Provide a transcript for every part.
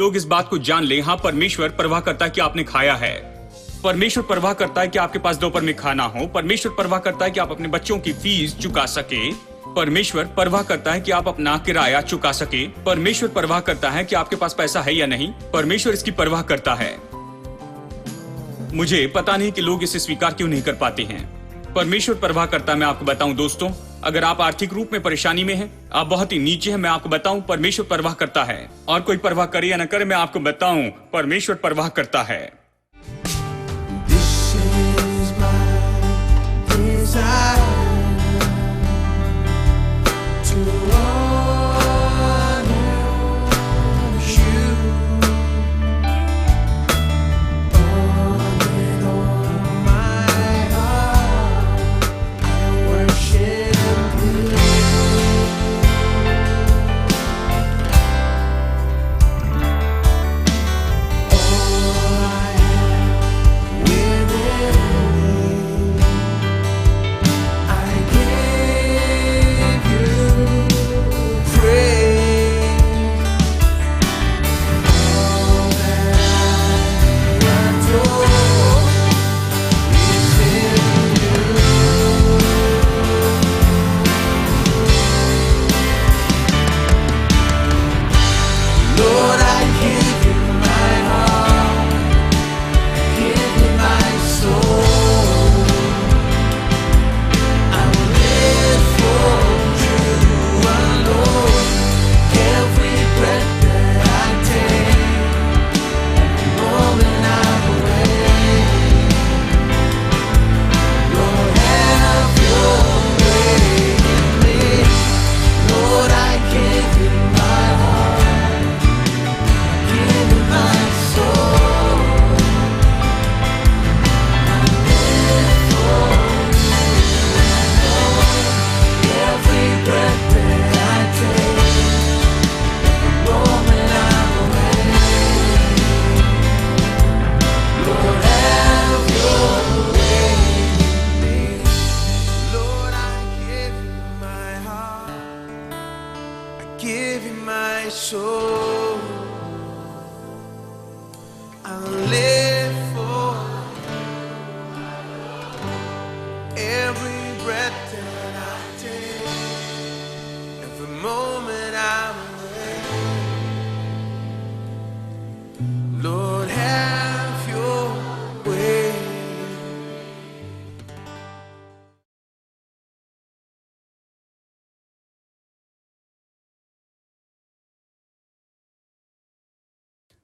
लोग इस बात को जान ले, हाँ परमेश्वर परवाह करता है कि आपने खाया है, परमेश्वर परवाह करता है कि आपके पास दोपहर में खाना हो, परमेश्वर परवाह करता है कि आप अपने बच्चों की फीस चुका सके, परमेश्वर परवाह करता है कि आप अपना किराया चुका सके, परमेश्वर परवाह करता है कि आपके पास पैसा है या नहीं, परमेश्वर इसकी परवाह करता है। मुझे पता नहीं कि लोग इसे स्वीकार क्यों नहीं कर पाते हैं। परमेश्वर परवाह करता है। मैं आपको बताऊं दोस्तों, अगर आप आर्थिक रूप में परेशानी में हैं, आप बहुत ही नीचे हैं, मैं आपको बताऊं परमेश्वर परवाह करता है। और कोई परवाह करे या न करे, मैं आपको बताऊं परमेश्वर परवाह करता है।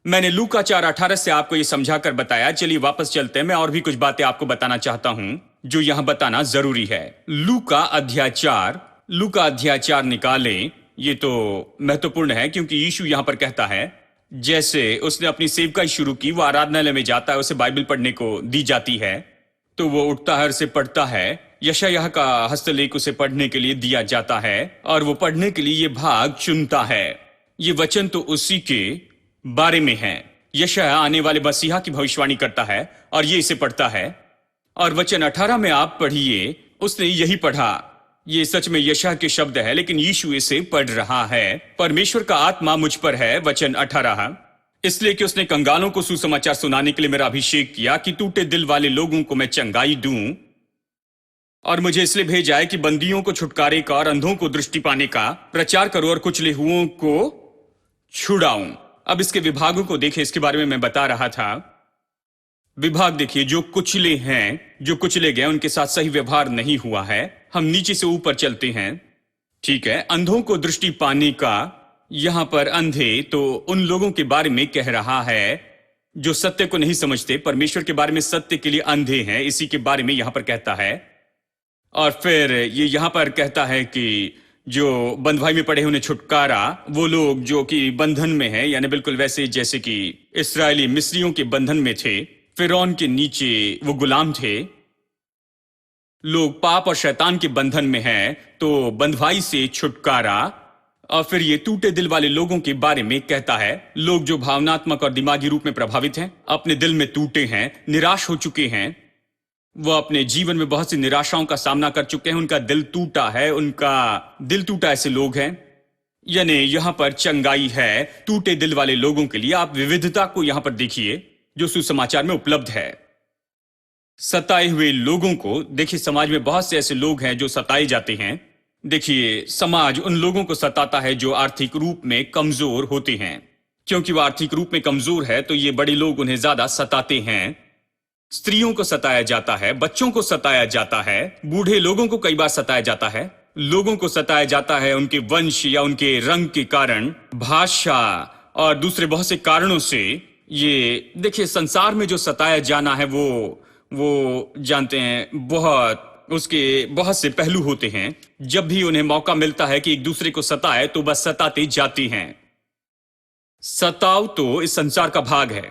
मैंने लूका 4:18 से आपको ये समझाकर बताया। चलिए वापस चलते हैं। मैं और भी कुछ बातें आपको बताना चाहता हूं जो यहां बताना जरूरी है। लूका अध्याय 4 निकालें। ये तो महत्वपूर्ण है क्योंकि यीशु यहां पर कहता है, जैसे उसने अपनी सेवकाई शुरू की, वो आराधनालय में जाता है, उसे बाइबल पढ़ने को दी जाती है, तो वो उठता है, उसे पढ़ता है। यशायाह का हस्तलेख उसे पढ़ने के लिए दिया जाता है और वो पढ़ने के लिए ये भाग चुनता है। ये वचन तो उसी के बारे में है। यशायाह आने वाले मसीहा की भविष्यवाणी करता है और ये इसे पढ़ता है। और वचन 18 में आप पढ़िए, उसने यही पढ़ा। ये सच में यशायाह के शब्द है, लेकिन यीशु इसे पढ़ रहा है। परमेश्वर का आत्मा मुझ पर है, वचन 18, इसलिए कि उसने कंगालों को सुसमाचार सुनाने के लिए मेरा अभिषेक किया, कि टूटे दिल वाले लोगों को मैं चंगाई दूं, और मुझे इसलिए भेजा है कि बंदियों को छुटकारे का और अंधों को दृष्टि पाने का प्रचार करूं और कुचले हुओं को छुड़ाऊं। अब इसके विभागों को देखें, इसके बारे में मैं बता रहा था। विभाग देखिए, जो कुचले हैं, जो कुचले गए, उनके साथ सही व्यवहार नहीं हुआ है। हम नीचे से ऊपर चलते हैं, ठीक है। अंधों को दृष्टि पाने का, यहां पर अंधे तो उन लोगों के बारे में कह रहा है जो सत्य को नहीं समझते, परमेश्वर के बारे में सत्य के लिए अंधे हैं, इसी के बारे में यहां पर कहता है। और फिर ये यहां पर कहता है कि जो बंधुआई में पड़े उन्हें छुटकारा, वो लोग जो कि बंधन में हैं, यानी बिल्कुल वैसे जैसे कि इस्राएली मिस्रियों के बंधन में थे, फिरौन के नीचे वो गुलाम थे। लोग पाप और शैतान के बंधन में हैं, तो बंधुआई से छुटकारा। और फिर ये टूटे दिल वाले लोगों के बारे में कहता है, लोग जो भावनात्मक और दिमागी रूप में प्रभावित हैं, अपने दिल में टूटे हैं, निराश हो चुके हैं, वो अपने जीवन में बहुत सी निराशाओं का सामना कर चुके हैं, उनका दिल टूटा है, उनका दिल टूटा। ऐसे लोग हैं, यानी यहां पर चंगाई है टूटे दिल वाले लोगों के लिए। आप विविधता को यहां पर देखिए जो सुसमाचार में उपलब्ध है। सताए हुए लोगों को देखिए, समाज में बहुत से ऐसे लोग हैं जो सताए जाते हैं। देखिए, समाज उन लोगों को सताता है जो आर्थिक रूप में कमजोर होते हैं। क्योंकि वो आर्थिक रूप में कमजोर है तो ये बड़े लोग उन्हें ज्यादा सताते हैं। स्त्रियों को सताया जाता है, बच्चों को सताया जाता है, बूढ़े लोगों को कई बार सताया जाता है। लोगों को सताया जाता है उनके वंश या उनके रंग के कारण, भाषा और दूसरे बहुत से कारणों से। ये देखिए, संसार में जो सताया जाना है वो जानते हैं, उसके बहुत से पहलू होते हैं। जब भी उन्हें मौका मिलता है कि एक दूसरे को सताए तो बस सताते जाते हैं। सताव तो इस संसार का भाग है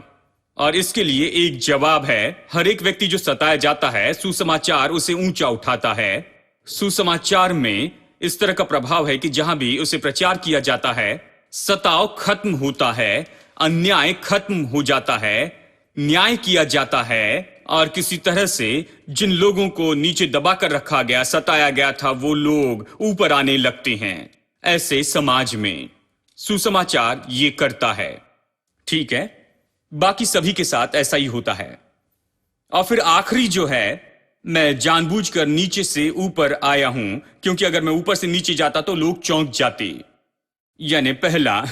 और इसके लिए एक जवाब है। हर एक व्यक्ति जो सताया जाता है, सुसमाचार उसे ऊंचा उठाता है। सुसमाचार में इस तरह का प्रभाव है कि जहां भी उसे प्रचार किया जाता है, सताव खत्म होता है, अन्याय खत्म हो जाता है, न्याय किया जाता है और किसी तरह से जिन लोगों को नीचे दबाकर रखा गया, सताया गया था, वो लोग ऊपर आने लगते हैं। ऐसे समाज में सुसमाचार ये करता है। ठीक है, बाकी सभी के साथ ऐसा ही होता है। और फिर आखिरी जो है, मैं जानबूझकर नीचे से ऊपर आया हूं क्योंकि अगर मैं ऊपर से नीचे जाता तो लोग चौंक जाते। यानी पहला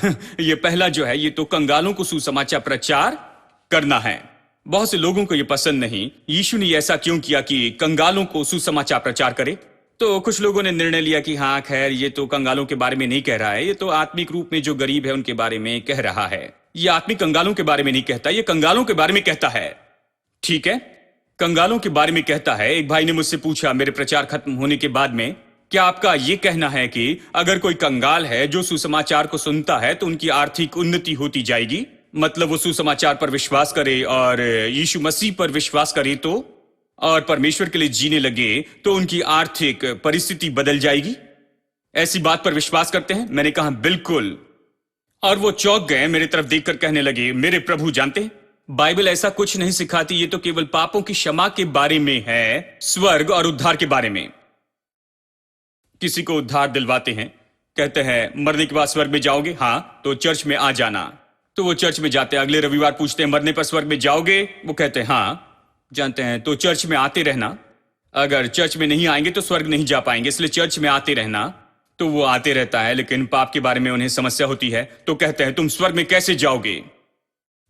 ये पहला जो है, ये तो कंगालों को सुसमाचार प्रचार करना है। बहुत से लोगों को यह पसंद नहीं। यीशु ने ऐसा क्यों किया कि कंगालों को सुसमाचार प्रचार करे? तो कुछ लोगों ने निर्णय लिया कि हाँ खैर, ये तो कंगालों के बारे में नहीं कह रहा है, ये तो आत्मिक रूप में जो गरीब है उनके बारे में कह रहा है। ये आत्मिक कंगालों के बारे में नहीं कहता, ये कंगालों के बारे में कहता है। ठीक है, कंगालों के बारे में कहता है। एक भाई ने मुझसे पूछा मेरे प्रचार खत्म होने के बाद में, क्या आपका यह कहना है कि अगर कोई कंगाल है जो सुसमाचार को सुनता है तो उनकी आर्थिक उन्नति होती जाएगी? मतलब वो सुसमाचार पर विश्वास करे और यीशु मसीह पर विश्वास करे तो, और परमेश्वर के लिए जीने लगे तो उनकी आर्थिक परिस्थिति बदल जाएगी? ऐसी बात पर विश्वास करते हैं? मैंने कहा बिल्कुल। और वो चौंक गए, मेरी तरफ देखकर कहने लगे, मेरे प्रभु जानते हैं, बाइबल ऐसा कुछ नहीं सिखाती, ये तो केवल पापों की क्षमा के बारे में है, स्वर्ग और उद्धार के बारे में। किसी को उद्धार दिलवाते हैं, कहते हैं मरने के बाद स्वर्ग में जाओगे? हाँ, तो चर्च में आ जाना। तो वो चर्च में जाते हैं। अगले रविवार पूछते हैं मरने पर स्वर्ग में जाओगे? वो कहते हैं हाँ। जानते हैं, तो चर्च में आते रहना। अगर चर्च में नहीं आएंगे तो स्वर्ग नहीं जा पाएंगे, इसलिए चर्च में आते रहना। तो वो आते रहता है, लेकिन पाप के बारे में उन्हें समस्या होती है। तो कहते हैं तुम स्वर्ग में कैसे जाओगे?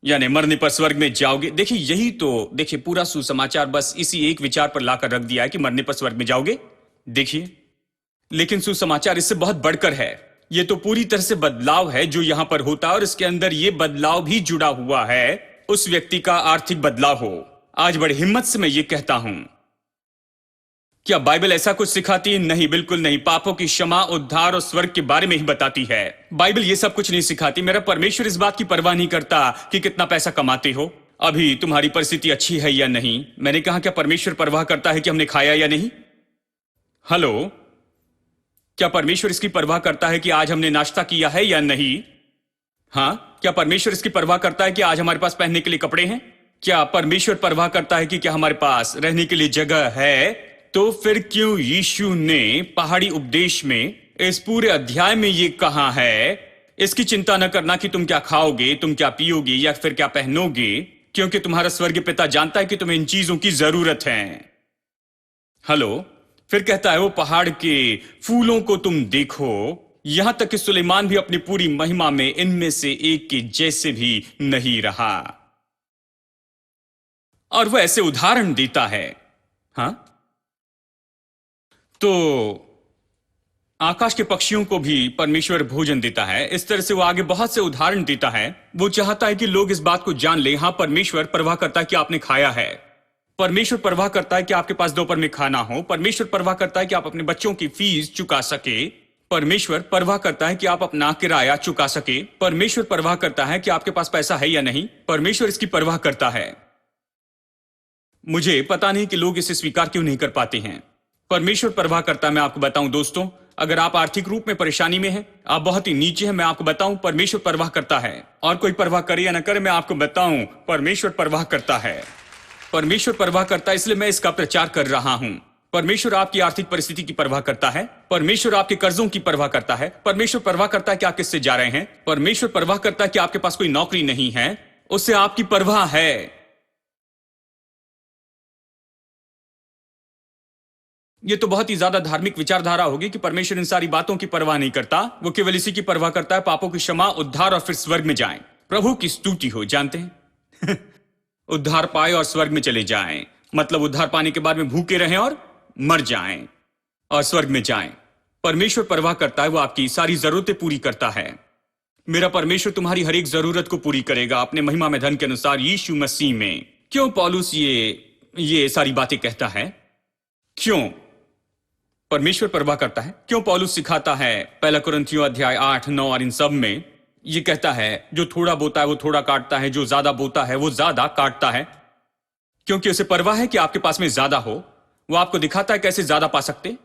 यानी मरने पर स्वर्ग में जाओगे। देखिए, यही तो देखिए पूरा सुसमाचार बस इसी एक विचार पर लाकर रख दिया है कि मरने पर स्वर्ग में जाओगे। देखिए, लेकिन सुसमाचार इससे बहुत बढ़कर है। ये तो पूरी तरह से बदलाव है जो यहां पर होता है, और इसके अंदर ये बदलाव भी जुड़ा हुआ है उस व्यक्ति का आर्थिक बदलाव हो। आज बड़ी हिम्मत से मैं ये कहता हूं, क्या बाइबल ऐसा कुछ सिखाती है? नहीं, बिल्कुल नहीं। पापों की क्षमा, उद्धार और स्वर्ग के बारे में ही बताती है। बाइबल ये सब कुछ नहीं सिखाती। मेरा परमेश्वर इस बात की परवाह नहीं करता कि कितना पैसा कमाते हो, अभी तुम्हारी परिस्थिति अच्छी है या नहीं। मैंने कहा क्या परमेश्वर परवाह करता है कि हमने खाया या नहीं? हेलो, क्या परमेश्वर इसकी परवाह करता है कि आज हमने नाश्ता किया है या नहीं? हाँ, क्या परमेश्वर इसकी परवाह करता है कि आज हमारे पास पहनने के लिए कपड़े हैं? क्या परमेश्वर परवाह करता है कि क्या हमारे पास रहने के लिए जगह है? तो फिर क्यों यीशु ने पहाड़ी उपदेश में इस पूरे अध्याय में ये कहा है, इसकी चिंता न करना कि तुम क्या खाओगे, तुम क्या पियोगे या फिर क्या पहनोगे, क्योंकि तुम्हारा स्वर्गीय पिता जानता है कि तुम्हें इन चीजों की जरूरत है। हेलो, फिर कहता है वो पहाड़ के फूलों को तुम देखो, यहां तक कि सुलेमान भी अपनी पूरी महिमा में इनमें से एक के जैसे भी नहीं रहा। और वो ऐसे उदाहरण देता है। हाँ, तो आकाश के पक्षियों को भी परमेश्वर भोजन देता है। इस तरह से वो आगे बहुत से उदाहरण देता है। वो चाहता है कि लोग इस बात को जान ले, हां, परमेश्वर परवाह करता है कि आपने खाया है। परमेश्वर परवाह करता है कि आपके पास दोपहर में खाना हो। परमेश्वर परवाह करता है कि आप अपने बच्चों की फीस चुका सके। परमेश्वर परवाह करता है कि आप अपना किराया चुका सके। परमेश्वर परवाह करता है कि आपके पास पैसा है या नहीं। परमेश्वर इसकी परवाह करता है। मुझे पता नहीं कि लोग इसे स्वीकार क्यों नहीं कर पाते हैं। परमेश्वर परवाह करता है। मैं आपको बताऊं दोस्तों, अगर आप आर्थिक रूप में परेशानी में हैं, आप बहुत ही नीचे हैं, मैं आपको बताऊं परमेश्वर परवाह करता है। और कोई परवाह करे या ना करे, मैं आपको बताऊं परमेश्वर परवाह करता है। परमेश्वर परवाह करता है, इसलिए मैं इसका प्रचार कर रहा हूं। परमेश्वर आपकी आर्थिक परिस्थिति की परवाह करता है। परमेश्वर आपके कर्जों की परवाह करता है। परमेश्वर परवाह करता है कि आप किससे जा रहे हैं। परमेश्वर परवाह करता है कि आपके पास कोई नौकरी नहीं है, उससे आपकी परवाह है। यह तो बहुत ही ज्यादा धार्मिक विचारधारा होगी कि परमेश्वर इन सारी बातों की परवाह नहीं करता, वो केवल इसी की परवाह करता है, पापों की क्षमा, उद्धार और फिर स्वर्ग में जाएं। प्रभु की स्तुति हो। जानते हैं उद्धार पाए और स्वर्ग में चले जाएं, मतलब उद्धार पाने के बाद में भूखे रहें और मर जाएं और स्वर्ग में जाएं। परमेश्वर परवाह करता है, वो आपकी सारी जरूरतें पूरी करता है। मेरा परमेश्वर तुम्हारी हर एक जरूरत को पूरी करेगा अपने महिमा में धन के अनुसार यीशु मसीह में। क्यों पौलुस ये सारी बातें कहता है? क्यों परमेश्वर परवाह करता है? क्यों पौलुस सिखाता है पहला कुरिन्थियों अध्याय 8, 9 और इन सब में ये कहता है जो थोड़ा बोता है वो थोड़ा काटता है, जो ज्यादा बोता है वो ज्यादा काटता है? क्योंकि उसे परवाह है कि आपके पास में ज्यादा हो। वो आपको दिखाता है कैसे ज्यादा पा सकते।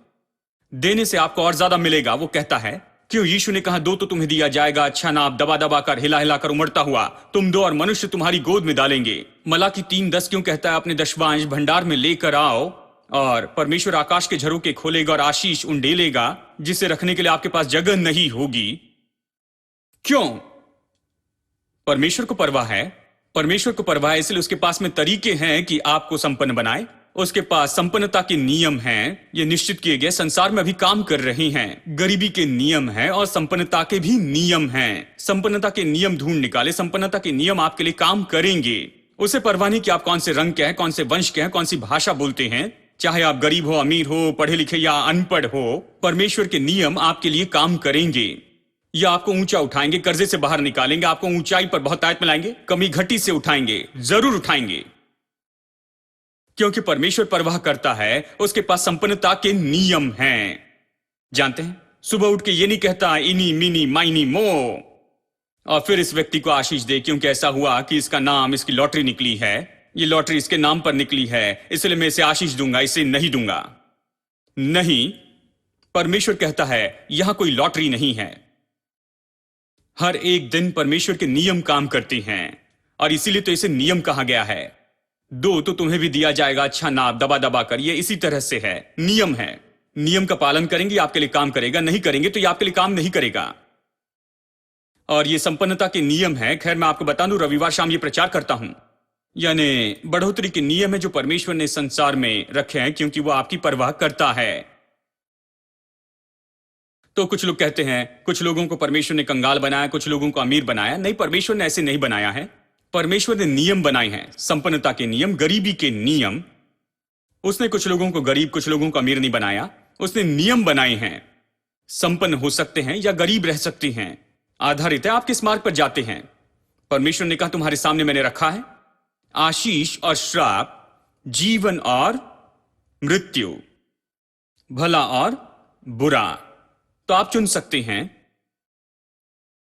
देने से आपको और ज्यादा मिलेगा। वो कहता है क्यों यीशु ने कहा दो तो तुम्हें दिया जाएगा, अच्छा नाप दबा दबा कर हिला हिला कर उमड़ता हुआ तुम दो और मनुष्य तुम्हारी गोद में डालेंगे। मलाकी 3:10 क्यों कहता है अपने दशवांश भंडार में लेकर आओ और परमेश्वर आकाश के झरोके खोलेगा और आशीष उंडेलेगा जिसे रखने के लिए आपके पास जगह नहीं होगी। क्यों? परमेश्वर को परवाह है। परमेश्वर को परवाह है, इसलिए उसके पास में तरीके हैं कि आपको संपन्न बनाए। उसके पास संपन्नता के नियम हैं, ये निश्चित किए गए, संसार में अभी काम कर रहे हैं। गरीबी के नियम हैं और संपन्नता के भी नियम हैं। संपन्नता के नियम ढूंढ निकाले, संपन्नता के नियम आपके लिए काम करेंगे। उसे परवाह नहीं कि आप कौन से रंग के हैं, कौन से वंश के हैं, कौन सी भाषा बोलते हैं, चाहे आप गरीब हो, अमीर हो, पढ़े लिखे या अनपढ़ हो। परमेश्वर के नियम आपके लिए काम करेंगे। या आपको ऊंचा उठाएंगे, कर्जे से बाहर निकालेंगे, आपको ऊंचाई पर बहुत आयत मिलाएंगे, कमी घटी से उठाएंगे, जरूर उठाएंगे। क्योंकि परमेश्वर परवाह करता है, उसके पास संपन्नता के नियम हैं। जानते हैं, सुबह उठ के ये नहीं कहता इनी मिनी माइनी मो और फिर इस व्यक्ति को आशीष दे, क्योंकि ऐसा हुआ कि इसका नाम, इसकी लॉटरी निकली है, ये लॉटरी इसके नाम पर निकली है, इसलिए मैं इसे आशीष दूंगा, इसे नहीं दूंगा। नहीं, परमेश्वर कहता है यहां कोई लॉटरी नहीं है। हर एक दिन परमेश्वर के नियम काम करते हैं और इसीलिए तो इसे नियम कहा गया है। दो तो तुम्हें भी दिया जाएगा, अच्छा नाप दबा दबा कर। ये इसी तरह से है, नियम है। नियम का पालन करेंगे आपके लिए काम करेगा, नहीं करेंगे तो ये आपके लिए काम नहीं करेगा। और ये संपन्नता के नियम है। खैर, मैं आपको बता दूं, रविवार शाम ये प्रचार करता हूं, यानी बढ़ोतरी के नियम है जो परमेश्वर ने संसार में रखे हैं, क्योंकि वो आपकी परवाह करता है। तो कुछ लोग कहते हैं कुछ लोगों को परमेश्वर ने कंगाल बनाया, कुछ लोगों को अमीर बनाया। नहीं, परमेश्वर ने ऐसे नहीं बनाया है। परमेश्वर ने नियम बनाए हैं, संपन्नता के नियम, गरीबी के नियम। उसने कुछ लोगों को गरीब, कुछ लोगों को अमीर नहीं बनाया। उसने नियम बनाए हैं। संपन्न हो सकते हैं या गरीब रह सकते हैं, आधारित है आप किस मार्ग पर जाते हैं। परमेश्वर ने कहा तुम्हारे सामने मैंने रखा है आशीष और श्राप, जीवन और मृत्यु, भला और बुरा। तो आप चुन सकते हैं।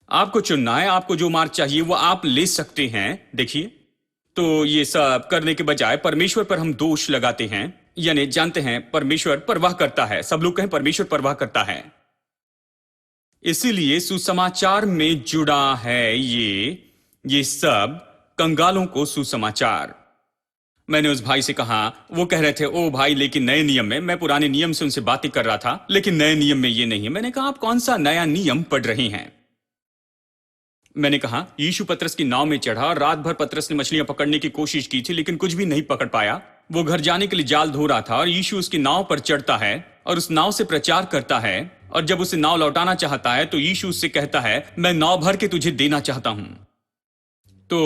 आपको चुनना है, आपको जो मार्ग चाहिए वो आप ले सकते हैं। देखिए, तो ये सब करने के बजाय परमेश्वर पर हम दोष लगाते हैं, यानी जानते हैं परमेश्वर परवाह करता है। सब लोग कहें परमेश्वर परवाह करता है। इसीलिए सुसमाचार में जुड़ा है ये सब कंगालों को सुसमाचार। मैंने उस भाई से कहा, वो कह रहे थे ओ भाई लेकिन नए नियम में, मैं पुराने नियम से उनसे बातें कर रहा था, लेकिन नए नियम में ये नहीं है। मैंने कहा आप कौन सा नया नियम पढ़ रहे हैं? मैंने कहा यीशु पतरस की नाव में चढ़ा, रात भर पतरस ने मछलियां पकड़ने की कोशिश की थी लेकिन कुछ भी नहीं पकड़ पाया। वो घर जाने के लिए जाल धो रहा था और यीशु उसकी नाव पर चढ़ता है और उस नाव से प्रचार करता है, और जब उसे नाव लौटाना चाहता है तो यीशु उससे कहता है मैं नाव भर के तुझे देना चाहता हूं। तो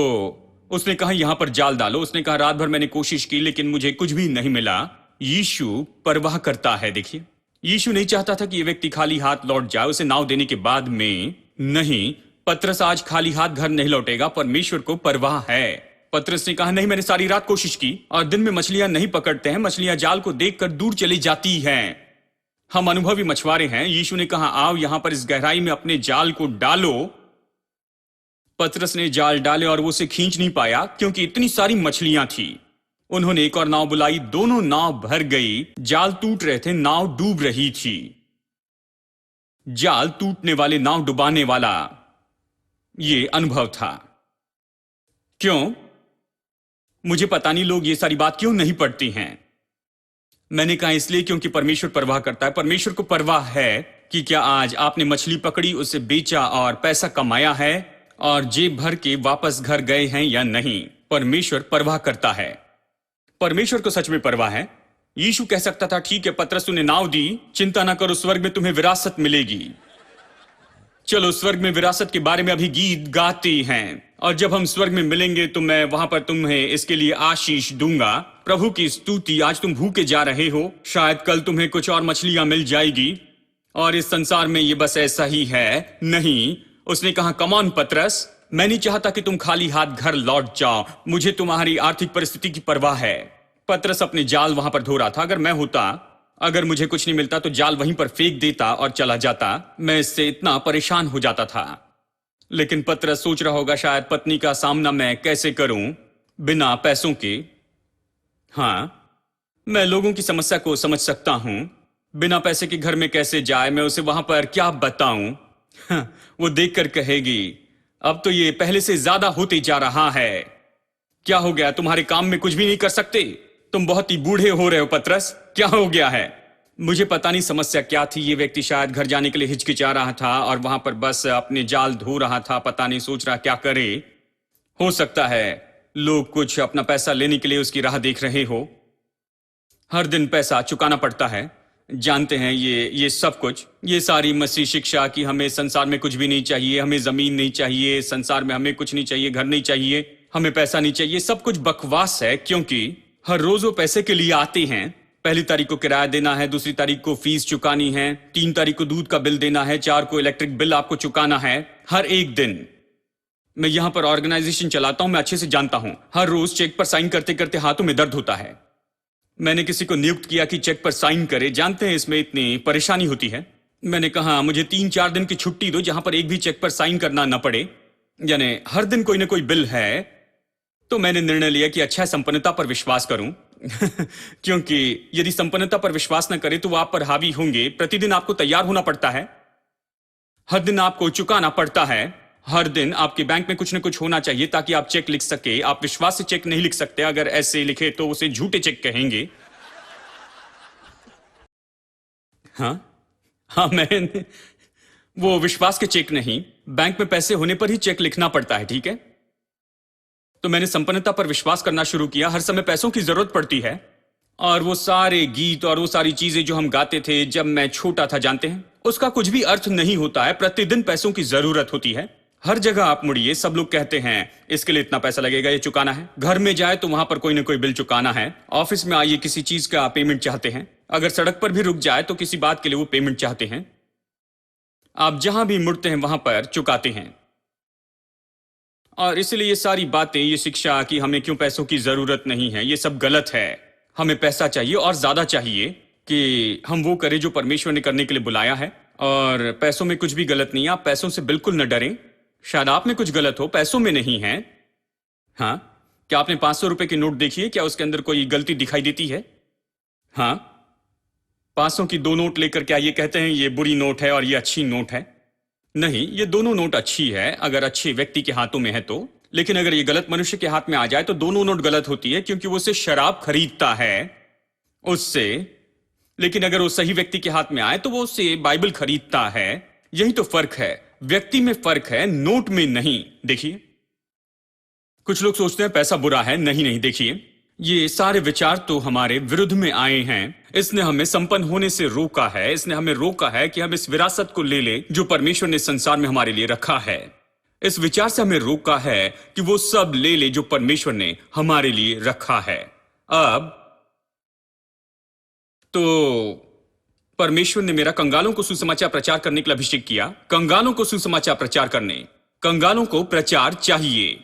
उसने कहा यहां पर जाल डालो। उसने कहा रात भर मैंने कोशिश की लेकिन मुझे कुछ भी नहीं मिला। यीशु परवाह करता है। देखिए, यीशु नहीं चाहता था कि यह व्यक्ति खाली हाथ लौट जाए उसे नाव देने के बाद में। नहीं, पतरस आज खाली हाथ घर नहीं लौटेगा। परमेश्वर को परवाह है। पतरस ने कहा नहीं, मैंने सारी रात कोशिश की और दिन में मछलियां नहीं पकड़ते हैं, मछलियां जाल को देखकर दूर चली जाती हैं। हम अनुभवी मछुआरे हैं। यीशु ने कहा आओ यहां पर इस गहराई में अपने जाल को डालो। पतरस ने जाल डाले और वो उसे खींच नहीं पाया क्योंकि इतनी सारी मछलियां थी। उन्होंने एक और नाव बुलाई, दोनों नाव भर गई, जाल टूट रहे थे, नाव डूब रही थी। जाल टूटने वाले, नाव डुबाने वाला ये अनुभव था। क्यों? मुझे पता नहीं लोग ये सारी बात क्यों नहीं पढ़ती हैं। मैंने कहा इसलिए क्योंकि परमेश्वर परवाह करता है। परमेश्वर को परवाह है कि क्या आज आपने मछली पकड़ी, उसे बेचा और पैसा कमाया है और जेब भर के वापस घर गए हैं या नहीं। परमेश्वर परवाह करता है। परमेश्वर को सच में परवाह है। यीशु कह सकता था, ठीक है पतरस, तूने नाव दी, चिंता ना करो, स्वर्ग में तुम्हें विरासत मिलेगी। चलो स्वर्ग में विरासत के बारे में अभी गीत गाते हैं, और जब हम स्वर्ग में मिलेंगे तो मैं वहां पर तुम्हें इसके लिए आशीष दूंगा। प्रभु की स्तुति। आज तुम भूखे जा रहे हो, शायद कल तुम्हें कुछ और मछलियां मिल जाएगी, और इस संसार में ये बस ऐसा ही है। नहीं, उसने कहा, कम ऑन पतरस, मैं नहीं चाहता कि तुम खाली हाथ घर लौट जाओ, मुझे तुम्हारी आर्थिक परिस्थिति की परवाह है। पतरस अपने जाल वहां पर धो रहा था। अगर मैं होता, अगर मुझे कुछ नहीं मिलता तो जाल वहीं पर फेंक देता और चला जाता। मैं इससे इतना परेशान हो जाता था। लेकिन पतरस सोच रहा होगा, शायद पत्नी का सामना मैं कैसे करूं बिना पैसों के। हाँ, मैं लोगों की समस्या को समझ सकता हूं। बिना पैसे के घर में कैसे जाए, मैं उसे वहां पर क्या बताऊं। वो देखकर कहेगी, अब तो ये पहले से ज्यादा होते जा रहा है। क्या हो गया, तुम्हारे काम में कुछ भी नहीं कर सकते? तुम बहुत ही बूढ़े हो रहे हो पतरस, क्या हो गया है? मुझे पता नहीं समस्या क्या थी। ये व्यक्ति शायद घर जाने के लिए हिचकिचा रहा था और वहां पर बस अपने जाल धो रहा था। पता नहीं, सोच रहा क्या करे। हो सकता है लोग कुछ अपना पैसा लेने के लिए उसकी राह देख रहे हो। हर दिन पैसा चुकाना पड़ता है। जानते हैं ये सब कुछ, ये सारी मसीह शिक्षा कि हमें संसार में कुछ भी नहीं चाहिए, हमें जमीन नहीं चाहिए, संसार में हमें कुछ नहीं चाहिए, घर नहीं चाहिए, हमें पैसा नहीं चाहिए, सब कुछ बकवास है। क्योंकि हर रोज वो पैसे के लिए आते हैं। पहली तारीख को किराया देना है, दूसरी तारीख को फीस चुकानी है, 3 तारीख को दूध का बिल देना है, 4 को इलेक्ट्रिक बिल आपको चुकाना है। हर एक दिन मैं यहां पर ऑर्गेनाइजेशन चलाता हूं, मैं अच्छे से जानता हूं। हर रोज चेक पर साइन करते करते हाथों में दर्द होता है। मैंने किसी को नियुक्त किया कि चेक पर साइन करे। जानते हैं इसमें इतनी परेशानी होती है। मैंने कहा मुझे 3-4 दिन की छुट्टी दो जहां पर एक भी चेक पर साइन करना न पड़े। यानी हर दिन कोई ना कोई बिल है। तो मैंने निर्णय लिया कि अच्छा है, संपन्नता पर विश्वास करूं। क्योंकि यदि संपन्नता पर विश्वास न करे तो वो आप पर हावी होंगे। प्रतिदिन आपको तैयार होना पड़ता है, हर दिन आपको चुकाना पड़ता है, हर दिन आपके बैंक में कुछ न कुछ होना चाहिए ताकि आप चेक लिख सके। आप विश्वास से चेक नहीं लिख सकते। अगर ऐसे लिखे तो उसे झूठे चेक कहेंगे। हाँ, मैंने वो विश्वास के चेक नहीं, बैंक में पैसे होने पर ही चेक लिखना पड़ता है, ठीक है? तो मैंने संपन्नता पर विश्वास करना शुरू किया। हर समय पैसों की जरूरत पड़ती है, और वो सारे गीत और वो सारी चीजें जो हम गाते थे जब मैं छोटा था, जानते हैं, उसका कुछ भी अर्थ नहीं होता है। प्रतिदिन पैसों की जरूरत होती है। हर जगह आप मुड़िए, सब लोग कहते हैं इसके लिए इतना पैसा लगेगा, ये चुकाना है। घर में जाए तो वहां पर कोई ना कोई बिल चुकाना है। ऑफिस में आइए, किसी चीज का पेमेंट चाहते हैं। अगर सड़क पर भी रुक जाए तो किसी बात के लिए वो पेमेंट चाहते हैं। आप जहां भी मुड़ते हैं वहां पर चुकाते हैं। और इसलिए ये सारी बातें, ये शिक्षा कि हमें क्यों पैसों की जरूरत नहीं है, ये सब गलत है। हमें पैसा चाहिए और ज्यादा चाहिए कि हम वो करें जो परमेश्वर ने करने के लिए बुलाया है। और पैसों में कुछ भी गलत नहीं है। आप पैसों से बिल्कुल न डरें। शायद आप में कुछ गलत हो, पैसों में नहीं है। हाँ, क्या आपने 500 रुपए के नोट देखिए, क्या उसके अंदर कोई गलती दिखाई देती है? हाँ, 500 की 2 नोट लेकर क्या ये कहते हैं ये बुरी नोट है और ये अच्छी नोट है? नहीं, ये दोनों नोट अच्छी है अगर अच्छे व्यक्ति के हाथों में है तो। लेकिन अगर ये गलत मनुष्य के हाथ में आ जाए तो दोनों नोट गलत होती है, क्योंकि वो उससे शराब खरीदता है उससे। लेकिन अगर वो सही व्यक्ति के हाथ में आए तो वो उससे बाइबल खरीदता है। यही तो फर्क है। व्यक्ति में फर्क है, नोट में नहीं। देखिए, कुछ लोग सोचते हैं पैसा बुरा है। नहीं नहीं, देखिए, ये सारे विचार तो हमारे विरुद्ध में आए हैं। इसने हमें संपन्न होने से रोका है। इसने हमें रोका है कि हम इस विरासत को ले लें जो परमेश्वर ने संसार में हमारे लिए रखा है। इस विचार से हमें रोका है कि वो सब ले ले जो परमेश्वर ने हमारे लिए रखा है। अब तो परमेश्वर ने मेरा कंगालों को सुसमाचार प्रचार करने के लिए अभिषेक किया। कंगालों को सुसमाचार प्रचार करने, कंगालों को प्रचार चाहिए।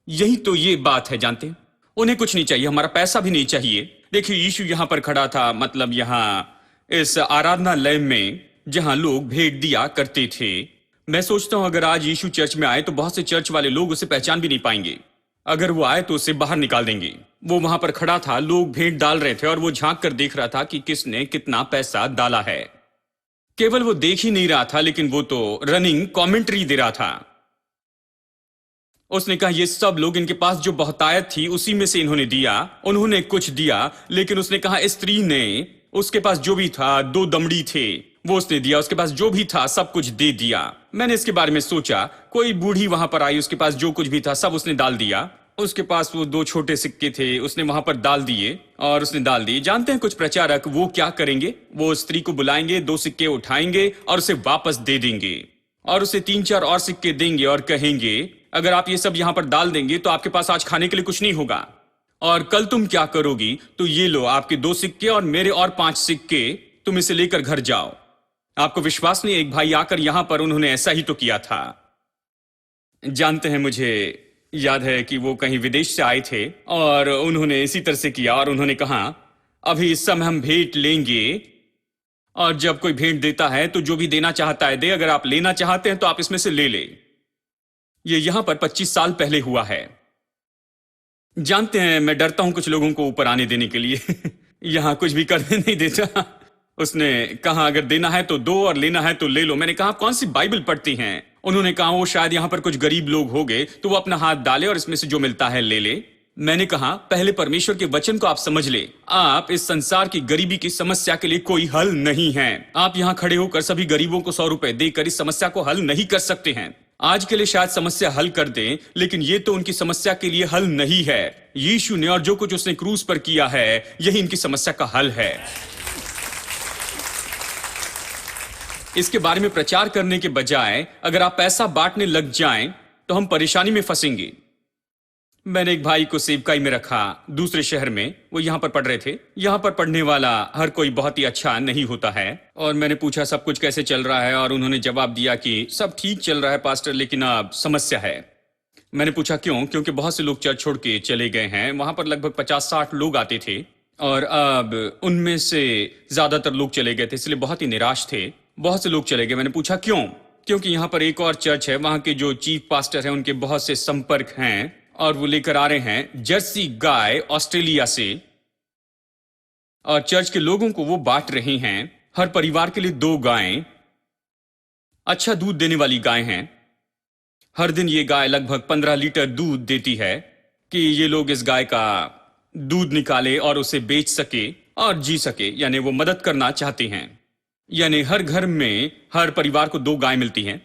यही तो ये बात है। जानते हैं, उन्हें कुछ नहीं चाहिए, हमारा पैसा भी नहीं चाहिए। देखिए, यीशु यहां पर खड़ा था, मतलब यहां इस आराधनालय में जहां लोग भेंट दिया करते थे। मैं सोचता हूं अगर आज यीशु चर्च में आए तो बहुत से चर्च वाले लोग उसे पहचान भी नहीं पाएंगे। अगर वो आए तो उसे बाहर निकाल देंगे। वो वहां पर खड़ा था, लोग भेंट डाल रहे थे और वो झांक कर देख रहा था कि किसने कितना पैसा डाला है। केवल वो देख ही नहीं रहा था, लेकिन वो तो रनिंग कमेंट्री दे रहा था। उसने कहा ये सब लोग, इनके पास जो बहुतायत थी उसी में से इन्होंने दिया, उन्होंने कुछ दिया। लेकिन उसने कहा स्त्री ने, उसके पास जो भी था, 2 दमड़ी थे, वो उसने दिया, उसके पास जो भी था सब कुछ दे दिया। मैंने इसके बारे में सोचा, कोई बूढ़ी वहां पर आई, उसके पास जो कुछ भी था सब उसने डाल दिया। उसके पास वो 2 छोटे सिक्के थे, उसने वहां पर डाल दिए और उसने डाल दिए। जानते हैं कुछ प्रचारक वो क्या करेंगे? वो स्त्री को बुलाएंगे, 2 सिक्के उठाएंगे और उसे वापस दे देंगे और उसे 3-4 और सिक्के देंगे और कहेंगे अगर आप ये सब यहां पर डाल देंगे तो आपके पास आज खाने के लिए कुछ नहीं होगा, और कल तुम क्या करोगी? तो ये लो आपके 2 सिक्के और मेरे और 5 सिक्के, तुम इसे लेकर घर जाओ। आपको विश्वास नहीं, एक भाई आकर यहां पर उन्होंने ऐसा ही तो किया था। जानते हैं, मुझे याद है कि वो कहीं विदेश से आए थे और उन्होंने इसी तरह से किया और उन्होंने कहा अभी इस समय हम भेंट लेंगे, और जब कोई भेंट देता है तो जो भी देना चाहता है दे, अगर आप लेना चाहते हैं तो आप इसमें से ले ले। ये यहां पर 25 साल पहले हुआ है। जानते हैं, मैं डरता हूं कुछ लोगों को ऊपर आने देने के लिए यहां कुछ भी करने नहीं देता। उसने कहा अगर देना है तो दो और लेना है तो ले लो। मैंने कहा आप कौन सी बाइबल पढ़ती हैं? उन्होंने कहा वो शायद यहां पर कुछ गरीब लोग होंगे तो वो अपना हाथ डाले और इसमें से जो मिलता है ले ले। मैंने कहा पहले परमेश्वर के वचन को आप समझ ले। आप इस संसार की गरीबी की समस्या के लिए कोई हल नहीं है। आप यहां खड़े होकर सभी गरीबों को 100 रुपए देकर इस समस्या को हल नहीं कर सकते हैं। आज के लिए शायद समस्या हल कर दें, लेकिन ये तो उनकी समस्या के लिए हल नहीं है। यीशु ने और जो कुछ उसने क्रूस पर किया है यही इनकी समस्या का हल है। इसके बारे में प्रचार करने के बजाय अगर आप पैसा बांटने लग जाएं तो हम परेशानी में फंसेंगे। मैंने एक भाई को सेवकाई में रखा दूसरे शहर में, वो यहां पर पढ़ रहे थे। यहां पर पढ़ने वाला हर कोई बहुत ही अच्छा नहीं होता है। और मैंने पूछा सब कुछ कैसे चल रहा है, और उन्होंने जवाब दिया कि सब ठीक चल रहा है पास्टर, लेकिन अब समस्या है। मैंने पूछा क्यों? क्योंकि बहुत से लोग चर्च छोड़ के चले गए हैं। वहां पर लगभग 50-60 लोग आते थे और अब उनमें से ज्यादातर लोग चले गए थे, इसलिए बहुत ही निराश थे। बहुत से लोग चले गए। मैंने पूछा क्यों? क्योंकि यहाँ पर एक और चर्च है, वहां के जो चीफ पास्टर हैं उनके बहुत से संपर्क हैं और वो लेकर आ रहे हैं जर्सी गाय ऑस्ट्रेलिया से, और चर्च के लोगों को वो बांट रहे हैं। हर परिवार के लिए 2 गायें, अच्छा दूध देने वाली गाय हैं। हर दिन ये गाय लगभग 15 लीटर दूध देती है कि ये लोग इस गाय का दूध निकाले और उसे बेच सके और जी सके, यानी वो मदद करना चाहते हैं। यानी हर घर में हर परिवार को 2 गाय मिलती हैं।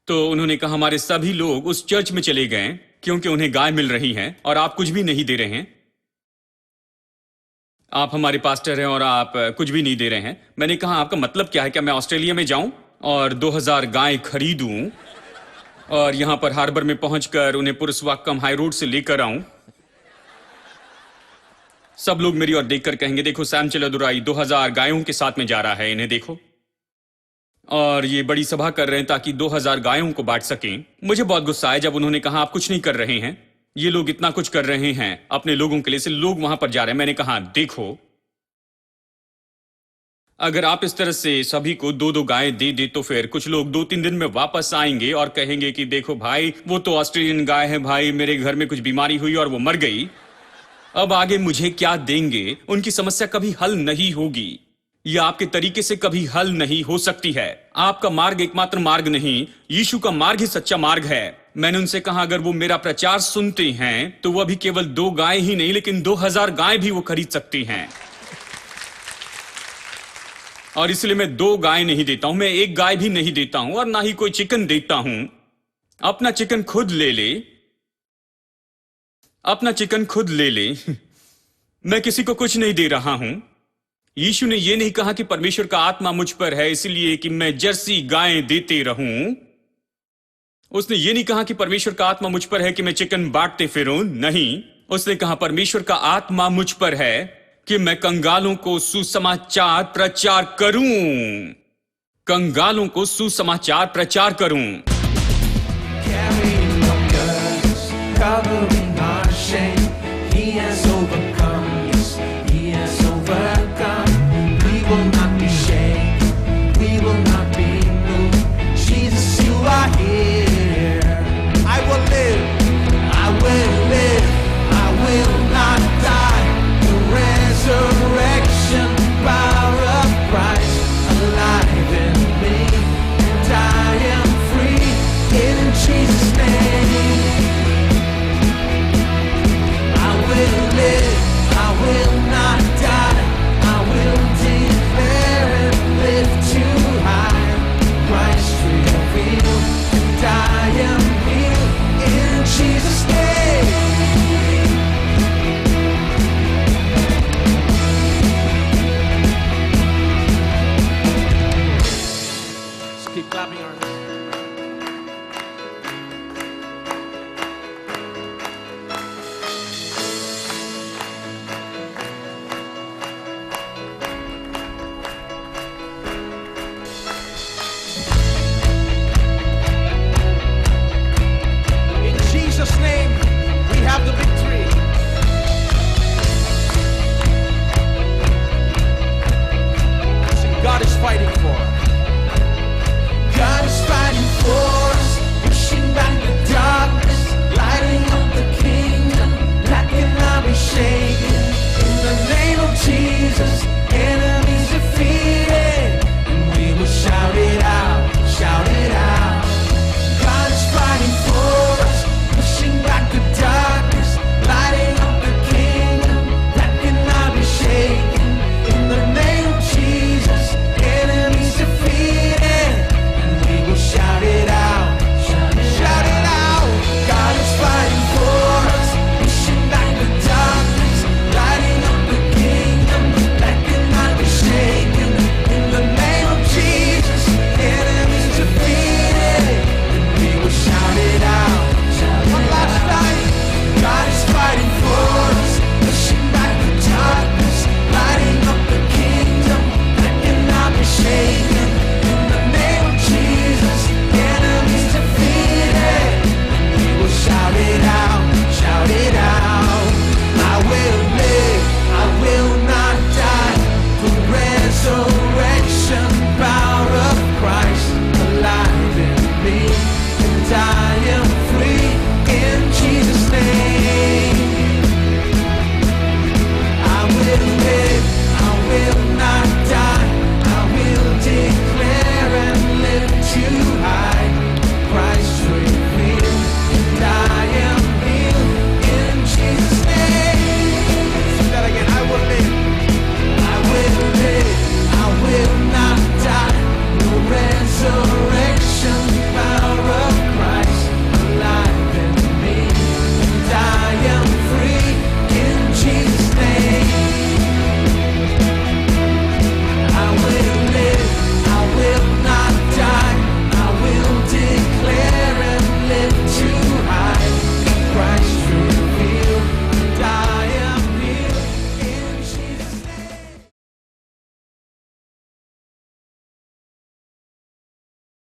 तो उन्होंने कहा हमारे सभी लोग उस चर्च में चले गए क्योंकि उन्हें गाय मिल रही हैं और आप कुछ भी नहीं दे रहे हैं। आप हमारे पास्टर हैं और आप कुछ भी नहीं दे रहे हैं। मैंने कहा आपका मतलब क्या है? क्या मैं ऑस्ट्रेलिया में जाऊं और 2000 गाय खरीदूं और यहां पर हार्बर में पहुंचकर उन्हें पुरुषवाक्कम हाई रोड से लेकर आऊं? सब लोग मेरी ओर देखकर कहेंगे देखो सैम चलदुराई 2000 गायों के साथ में जा रहा है, इन्हें देखो। और ये बड़ी सभा कर रहे हैं ताकि 2000 गायों को बांट सकें। मुझे बहुत गुस्सा आया जब उन्होंने कहा आप कुछ नहीं कर रहे हैं, ये लोग इतना कुछ कर रहे हैं अपने लोगों के लिए, से लोग वहां पर जा रहे हैं। मैंने कहा देखो, अगर आप इस तरह से सभी को 2-2 गायें दे दे तो फिर कुछ लोग 2-3 दिन में वापस आएंगे और कहेंगे कि देखो भाई वो तो ऑस्ट्रेलियन गाय है, भाई मेरे घर में कुछ बीमारी हुई और वो मर गई, अब आगे मुझे क्या देंगे? उनकी समस्या कभी हल नहीं होगी। यह आपके तरीके से कभी हल नहीं हो सकती है। आपका मार्ग एकमात्र मार्ग नहीं, यीशु का मार्ग ही सच्चा मार्ग है। मैंने उनसे कहा अगर वो मेरा प्रचार सुनते हैं तो वो अभी केवल 2 गाय ही नहीं लेकिन 2000 गाय भी वो खरीद सकती हैं। और इसलिए मैं 2 गाय नहीं देता हूं, मैं 1 गाय भी नहीं देता हूं और ना ही कोई चिकन देता हूं। अपना चिकन खुद ले ले, अपना चिकन खुद ले ले। मैं किसी को कुछ नहीं दे रहा हूं। यीशु ने यह नहीं कहा कि परमेश्वर का आत्मा मुझ पर है इसलिए कि मैं जर्सी गायें देते रहूं। उसने यह नहीं कहा कि परमेश्वर का आत्मा मुझ पर है कि मैं चिकन बांटते फिरूं। नहीं, उसने कहा परमेश्वर का आत्मा मुझ पर है कि मैं कंगालों को सुसमाचार प्रचार करूं। कंगालों को सुसमाचार प्रचार करूं।